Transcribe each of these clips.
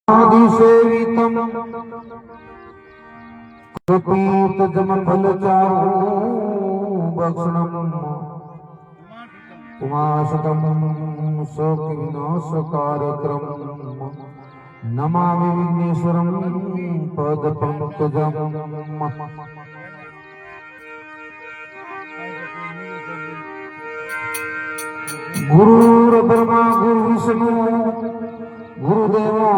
आदिसेवितं कृपीतजमफलचारु भक्षणम् उमाशतं सविनाशकारक्रमम् नमामि विघ्नेश्वरं पदपङ्कजम्। गुरुर्ब्रह्मा गुरुर्विष्णु गुरुदेवो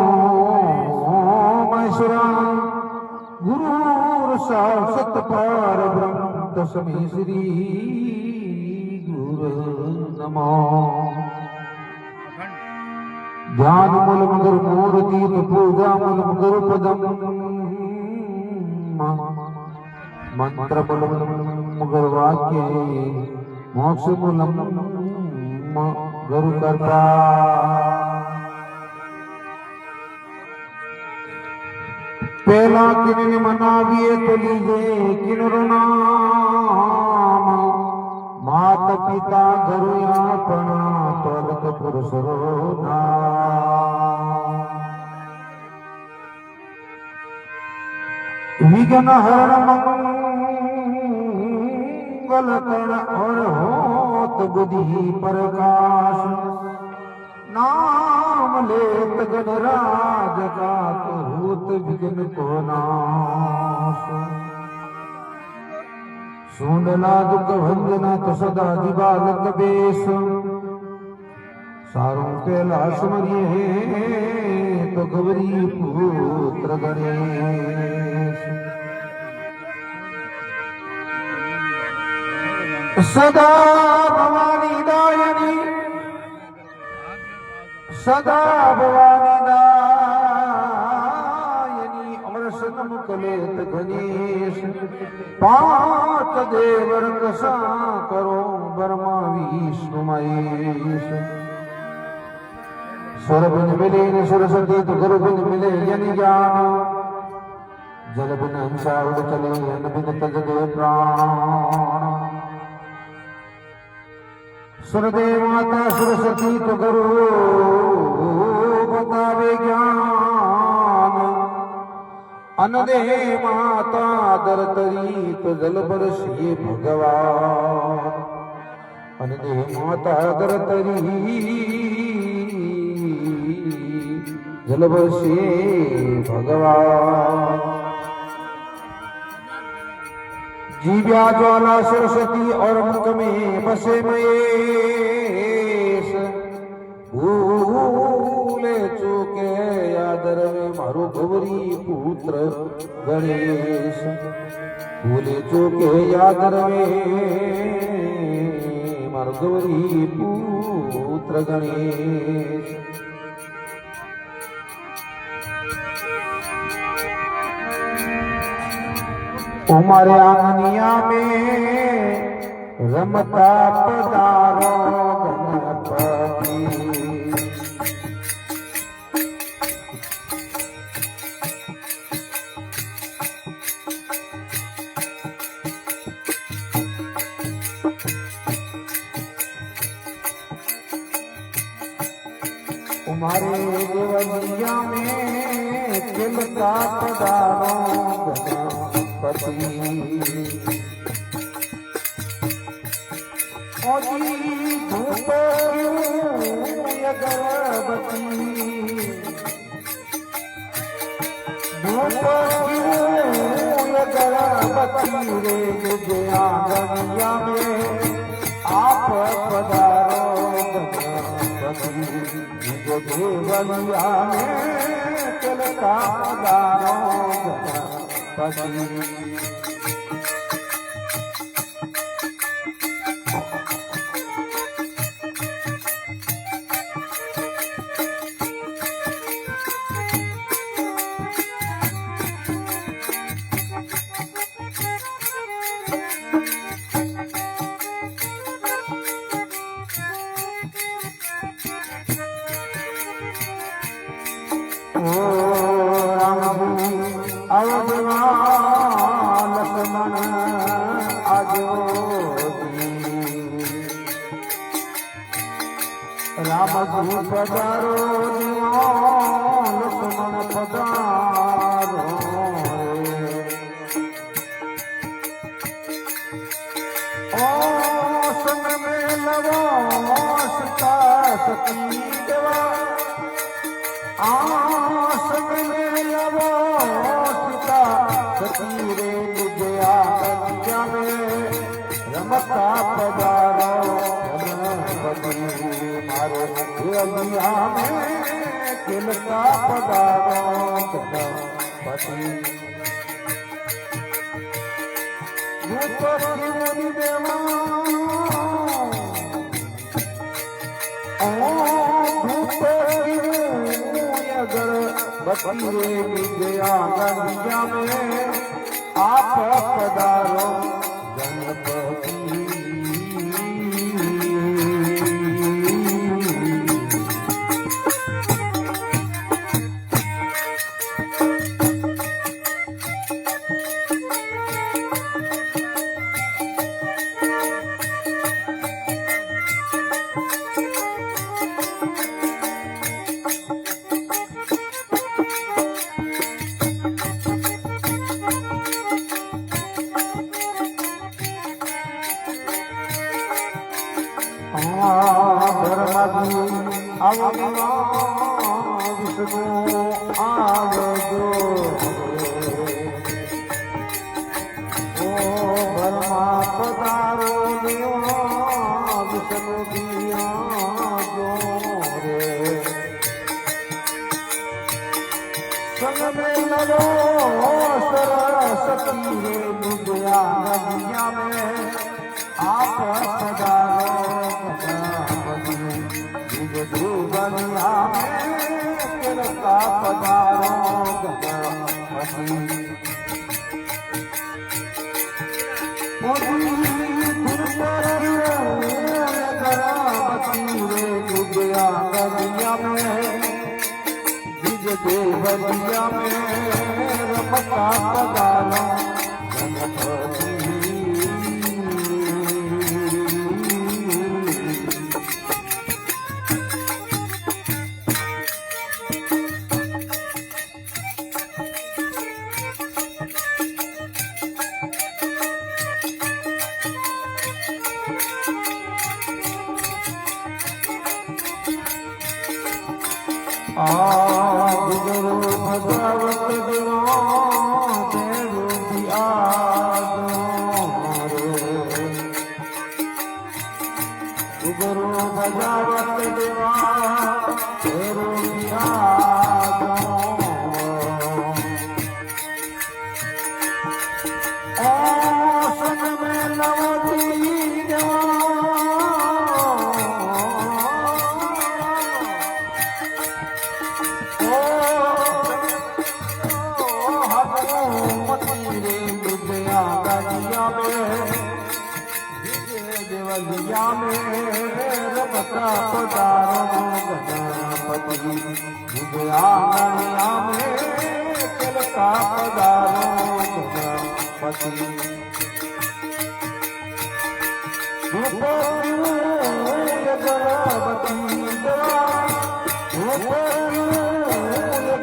महेश्वरा गुरुर्साक्षात् परब्रह्म तस्मै श्री गुरुवे नमः। ध्यानमूलं गुरुमूर्ति पूजामूलं गुरुपदम् मंत्रमूलं गुरुवाक्ये मोक्षमूलं गुरुकर्ता। पहला किन मनाविए तो लीजे किनरो नाम मात पिता गुरु अपना तोलक पुरुष विघ्न हरण मंगल कर्ण और होत बुद्धि प्रकाश नाम लेत गणराज का तो होत विघ्न को नाश। सुनला दुख भंजना तो सदा दिवालक बेश सारों के लाश मरिए तो गौरी पुत्र गणेश। सदा भवानी दायनी सदा भवानी दायनी अमर सन्मुख लेत गणेश। पांच देवर कसा करो ब्रह्मा विष्णु महेश। स्वर बिन मिले न सरस्वती तो गुरु बिन मिले यानी ज्ञान। जल बिन हंसा उड़ चले अन्न बिन तज दे प्राण। सुरदे माता सरस्वती तो गुरु बतावे ज्ञान। अन्न दे माता दर तरी तो जल बरसिए भगवान। अन्न दे माता दर तरी जल बरसिए भगवान। जीव्या ज्वाला सरस्वती और मुख में बसे महेश। भूले चूके यादर में मारो गौरी पुत्र गणेश। भूले चूके यादर में मारो गौरी पुत्र गणेश। उमर आंगनिया में रमता पधारो गणपति। उमरे देवलिया में खिलता पधारो गणपति। ओजी धूप अगरबत्ती धूप अगरबत्ती रे तुझे आंगनिया में आप पधारो गणपति। जो देवलिया में चलता पधारो गणपति। लक्ष्मण आजो राम जी पधारो लक्ष्मण પધારો ઓ સંગ મેલવો સીતા સતી દેવા સંગ મેલવો સીતા સતી રે વિજયા જામે રમતા પધારો ગણપતિ મારો અલિયા મેં ખિલતા પધારો ગણપતિ રૂપ કિરની દેવા રૂપ ગણપતિ રે વિજયા ગંજા મેં આપ પધારો ગણપતિ આવો વિષ્ણુ આવજો ઓ ભરમા પધારો વિષ્ણુ દિયાજો રે સંગ મેલવો સરસ્વતી રે વિજયા નદિયા મેં આપ પધારો देवलिया में तिलका पधारो गणपति रे विजया गलिया में देवलिया में रमता पधारो गणपति गुरु भगवत देवा तेरू गुरु भगवत देवा तेरू संग में नवती देवलिया में रमता पधारो गणपति विजया गलिया में तिलका पधारो गणपति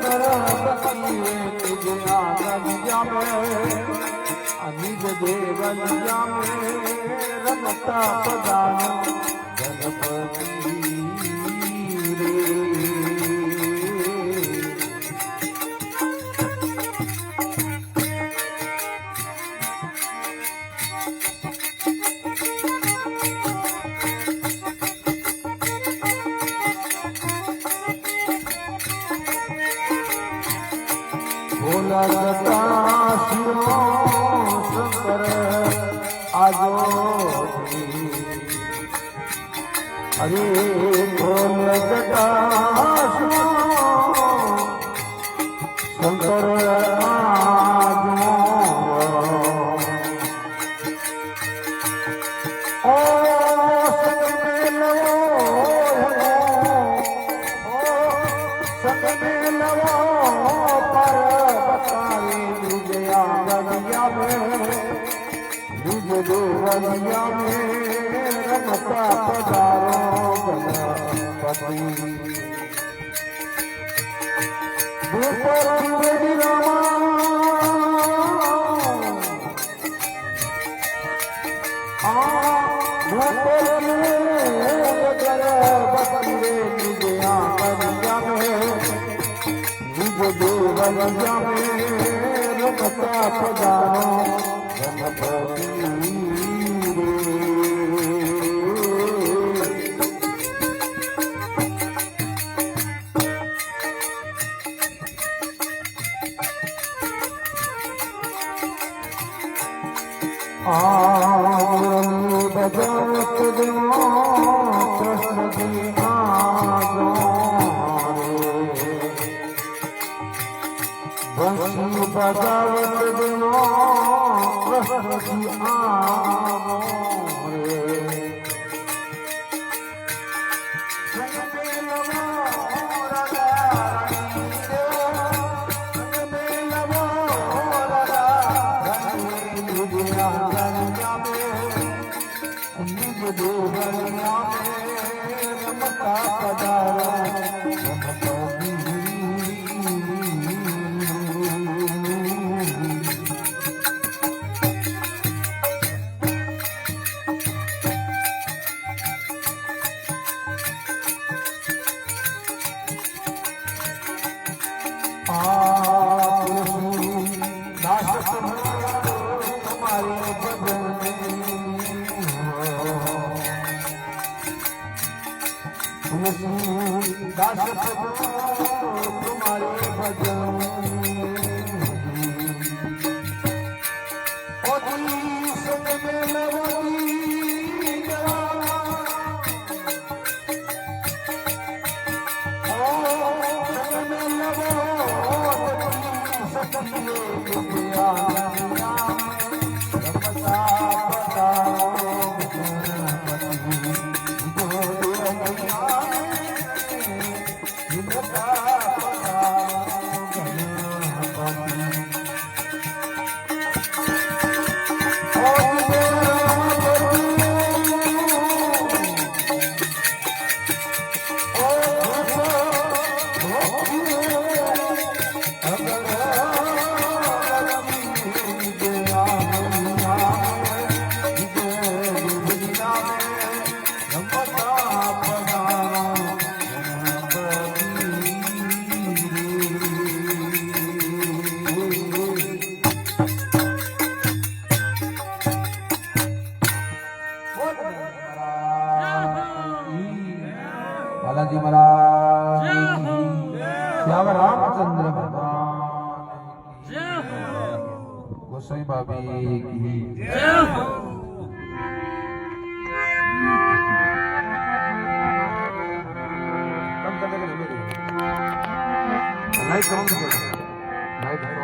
गणपति विजया गलिया में निज देवलिया में रमता पधारो गणपति रे भोला जटा शिरो शंकर आजो अरे भोला जटा शिरो शंकर आजो ओ संग में लवो पर बताए विजया गलिया में देवलिया में रमता पधारो गणपति બાલાજી મહારાજ શ્યામ રામચંદ્ર ભગવાન ગોસાઈ બાબી કી જય હો. લાઈટ